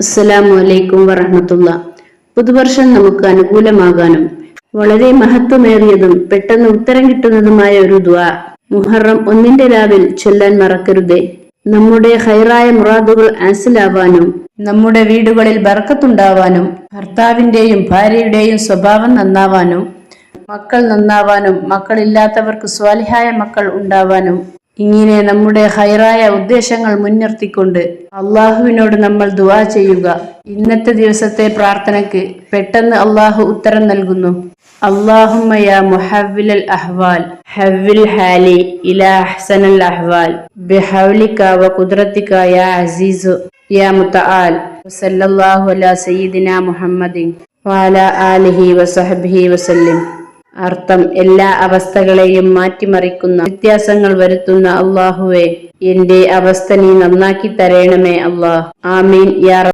അസ്സലാമു അലൈക്കും വറഹ്മത്തുള്ള. പുതുവർഷം നമുക്ക് അനുകൂലമാകാനും വളരെ മഹത്വമേറിയതും പെട്ടെന്ന് ഉത്തരം കിട്ടുന്നതുമായ ഒരു ദുആ മുഹറം 1 രാവിൽ ചൊല്ലാൻ മറക്കരുതേ. നമ്മുടെ ഖൈറായ മുറാദുകൾ ഹാസിലാവാനും നമ്മുടെ വീടുകളിൽ ബർക്കത്തുണ്ടാവാനും ഭർത്താവിന്റെയും ഭാര്യയുടെയും സ്വഭാവം നന്നാവാനും മക്കൾ നന്നാവാനും മക്കളില്ലാത്തവർക്ക് സ്വാലിഹായ മക്കൾ ഉണ്ടാവാനും ഇങ്ങനെ നമ്മുടെ ഖൈറായ ഉദ്ദേശങ്ങൾ മുൻനിർത്തിക്കൊണ്ട് അള്ളാഹുവിനോട് നമ്മൾ ദുആ ചെയ്യുക. ഇന്നത്തെ ദിവസത്തെ പ്രാർത്ഥനയ്ക്ക് പെട്ടെന്ന് അള്ളാഹു ഉത്തരം നൽകുന്നു. അല്ലാഹുമ്മ യാ മുഹവ്വിലൽ അഹ്വാൽ ഹവ്വിൽ ഹാലി ഇലാ അഹ്സനൽ അഹ്വാൽ ബിഹൗലിക വ ഖുദ്റതിക യാ അസീസു യാ മുതആൽ. സല്ലല്ലാഹു അലാ സയ്യിദിനാ മുഹമ്മദിൻ വഅലാ ആലിഹി വസഹ്ബിഹി വസല്ലം. അർത്ഥം: എല്ലാ അവസ്ഥകളെയും മാറ്റിമറിക്കുന്ന, വ്യത്യാസങ്ങൾ വരുത്തുന്ന അള്ളാഹുവേ, എന്റെ അവസ്ഥ നീ നന്നാക്കി തരേണമേ അല്ലാഹ്. ആമീൻ യാ റബ്ബ്.